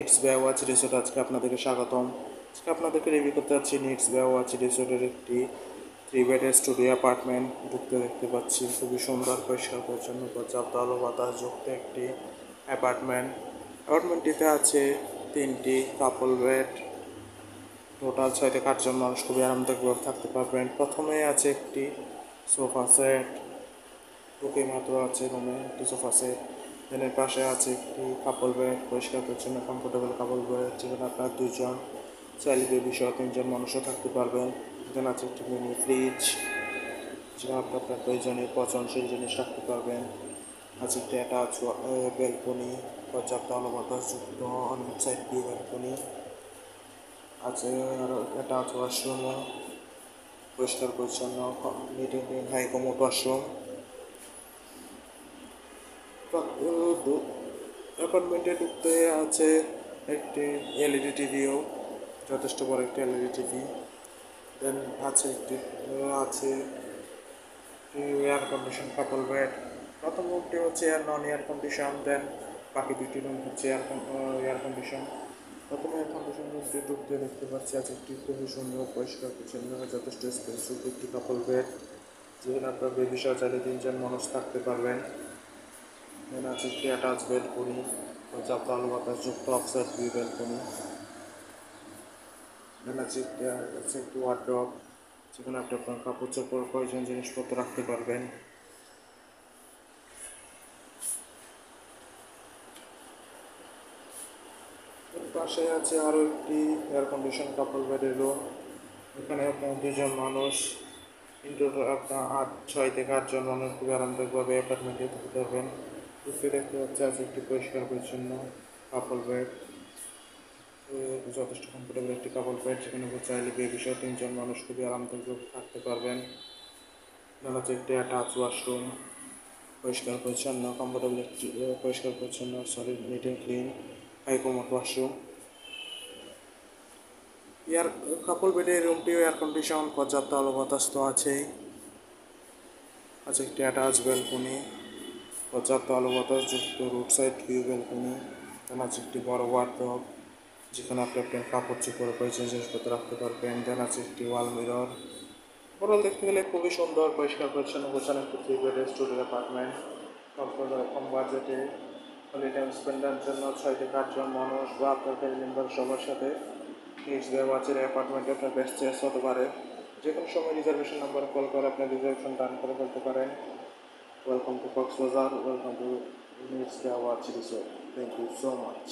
Needs by watch resort আজকে আপনাদেরকে স্বাগতম। আজকে আপনাদেরকে রিভিউ করতে যাচ্ছি নিডস বাই ওয়াচ রিসোর্টের একটি 3 বেডের স্টুডিও অ্যাপার্টমেন্ট। ঢুকতে দেখতে পাচ্ছি খুবই সুন্দর, পরিষ্কার পরিচ্ছন্ন, পর্যাপ্ত আলো বাতাস যুক্ত একটি অ্যাপার্টমেন্টটিতে আছে 3টি কাপল বেড। টোটাল 6 থেকে 8 জন মানুষ খুবই আরামদায়কভাবে থাকতে পারবেন। প্রথমে আছে একটি সোফা সেট, ঢুকে মাত্র আছে রুমে একটি সোফা সেট। দেন এর পাশে আছে একটি কাপল বেড, পরিষ্কার পরিচ্ছন্ন কমফোর্টেবল কাপল বেড, যেখানে আপনার 2 জন, চাইলে বেবি সহ 3 জন মানুষও থাকতে পারবেন। দেন আছে একটি মিনি ফ্রিজ, যেখানে আপনি আপনার প্রয়োজনীয় পচনশীল জিনিস রাখতে পারবেন। আছে একটি অ্যাটাচ ব্যালকনি, পর্যাপ্ত আলো বাতাস যুক্ত অন সাইড ভিউ ব্যালকনি। আছে আরও অ্যাটাচ ওয়াশরুমও, পরিষ্কার পরিচ্ছন্ন neat and clean high commode washroom. অ্যাপার্টমেন্টে ঢুকতে আছে একটি এলইডি টিভিও, যথেষ্ট বড় একটি এলইডি টিভি। দেন আছে এয়ার কন্ডিশন কাপল বেড। প্রথম রুমটি হচ্ছে নন এয়ার কন্ডিশন, দেন বাকি 2টি রুম হচ্ছে এয়ার কন্ডিশন। প্রথমে এয়ার কন্ডিশন রুমটি ঢুকতে দেখতে পাচ্ছি আছে একটি খুবই সুন্দর, পরিষ্কার পরিচ্ছন্ন, যথেষ্ট স্পেসিফিক একটি কাপল বেড, যেখানে আপনার বেবি সহ চাইলে 3 জন মানুষ থাকতে পারবেন। দেন আছে একটি অ্যাটাচ ব্যালকনি, পর্যাপ্ত আলো বাতাস যুক্ত অফসাইড ভিউ ব্যালকনি। দেন আছে একটি ওয়ার্ড্রপ, যেখানে আপনি আপনার কাপড় চোপড় প্রয়োজন জিনিসপত্র রাখতে পারবেন। এর পাশে আছে আরও একটি এয়ার কন্ডিশন কাপল বেডের রুম। এখানে আপনার 2 জন মানুষ, কিন্তু আপনার 6 থেকে 8 জন মানুষ খুবই আরামদায়কভাবে অ্যাপার্টমেন্টে থাকতে পারবেন। ঢুকতে দেখতে পাচ্ছি আছে একটি পরিষ্কার পরিচ্ছন্ন কাপল বেড, যথেষ্ট কমফোর্টেবল একটি কাপল বেড, যেখানে চাইলে বেবি সহ 3 জন মানুষ খুবই আরামদায়কভাবে থাকতে পারবেন। দেখা যাচ্ছে একটি অ্যাটাচ ওয়াশরুম, পরিষ্কার পরিচ্ছন্ন কমফোর্টেবল একটি neat and clean high commode washroom. Couple বেডের রুমটিও এয়ার কন্ডিশন, পর্যাপ্ত আলো বাতাস তো আছেই। আছে একটি অ্যাটাচ ব্যালকনি, পর্যাপ্ত আলো বাতাস যুক্ত রোড সাইড ভিউ ব্যালকনি। দেন আছে একটি বড় ওয়ার্ডরোব, যেখানে আপনি আপনার কাপড় চোপড় প্রয়োজনীয় জিনিসপত্র রাখতে পারবেন। দেন আছে একটি ওয়াল মিরর। ওভারঅল দেখতে গেলে খুবই সুন্দর, পরিষ্কার পরিচ্ছন্ন গোছানো একটি 3 বেডের স্টুডিও অ্যাপার্টমেন্ট। কম বাজেটে হলি টাইম স্পেন্ডের জন্য 6 থেকে 8 জন মানুষ বা আপনার ফ্যামিলি মেম্বার সবার সাথে নিডস বাই ওয়াচের অ্যাপার্টমেন্টে আপনার বেস্ট চয়েস হতে পারে। যে কোনো সময় রিজার্ভেশন নাম্বারে কল করে আপনার রিজার্ভেশন ডান করে ফেলতে পারেন। Welcome to Cox's Bazar, welcome to needs by watch resort. Thank you so much.